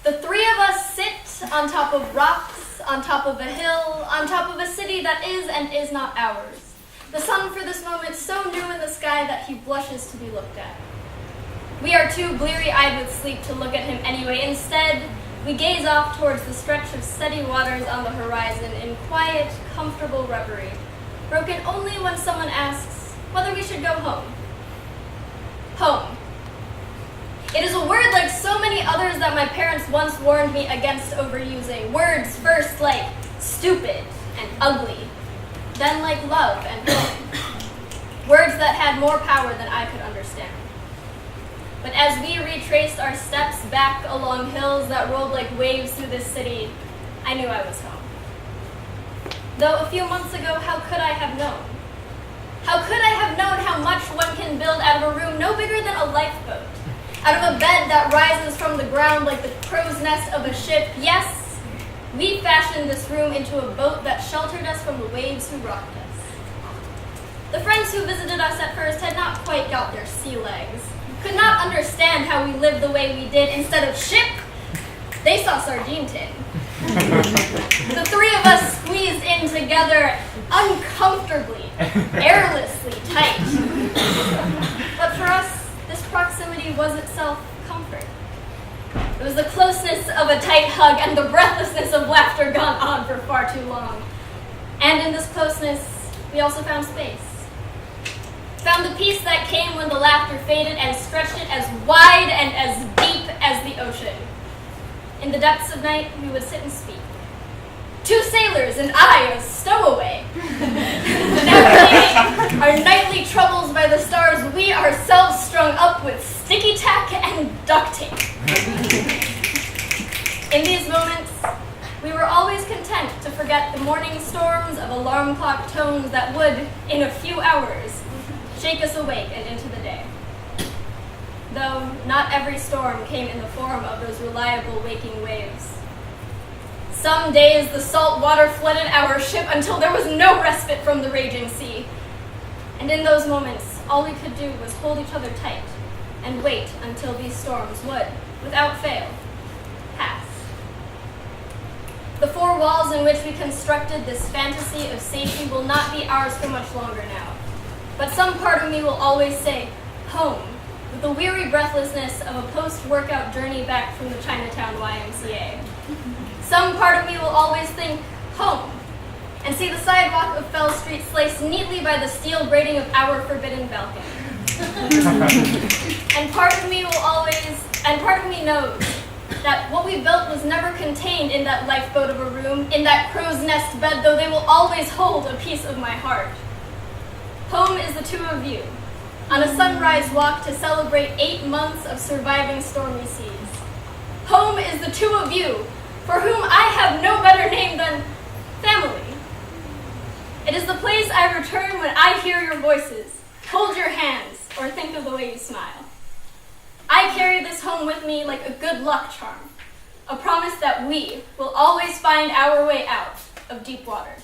The three of us sit on top of rocks, on top of a hill, on top of a city that is and is not ours. The sun for this moment so new in the sky that he blushes to be looked at. We are too bleary-eyed with sleep to look at him anyway. Instead, we gaze off towards the stretch of steady waters on the horizon in quiet, comfortable reverie, broken only when someone asks whether we should go home. Home. It is a word like so many others that my parents once warned me against overusing. Words first like stupid and ugly, then like love and home. Words that had more power than I could understand. But as we retraced our steps back along hills that rolled like waves through this city, I knew I was home. Though a few months ago, how could I have known? How could I have known how much one can build out of a room no bigger than a lifeboat? Out of a bed that rises from the ground like the crow's nest of a ship? Yes, we fashioned this room into a boat that sheltered us from the waves who rocked us. The friends who visited us at first had not quite got their sea legs, could not understand how we lived the way we did. Instead of ship, they saw sardine tin. The three of us squeezed in together uncomfortably, airlessly tight. But for us, this proximity was itself comfort. It was the closeness of a tight hug and the breathlessness of laughter gone on for far too long. And in this closeness, we also found space. Found the peace that came when the laughter faded and stretched it as wide and as deep as the ocean. In the depths of night, we would sit and speak. Two sailors and I, a stowaway. Navigating our nightly troubles by the stars, we ourselves strung up with sticky tack and duct tape. In these moments, we were always content to forget the morning storms of alarm clock tones that would, in a few hours, shake us awake and into the day. Though not every storm came in the form of those reliable waking waves. Some days the salt water flooded our ship until there was no respite from the raging sea. And in those moments, all we could do was hold each other tight and wait until these storms would, without fail, pass. The four walls in which we constructed this fantasy of safety will not be ours for much longer now. But some part of me will always say, home, with the weary breathlessness of a post-workout journey back from the Chinatown YMCA. Some part of me will always think, home, and see the sidewalk of Fell Street sliced neatly by the steel grating of our forbidden balcony. And part of me knows that what we built was never contained in that lifeboat of a room, in that crow's nest bed, though they will always hold a piece of my heart. Home is the two of you, on a sunrise walk to celebrate 8 months of surviving stormy seas. Home is the two of you, for whom I have no better name than family. It is the place I return when I hear your voices, hold your hands, or think of the way you smile. I carry this home with me like a good luck charm, a promise that we will always find our way out of deep waters.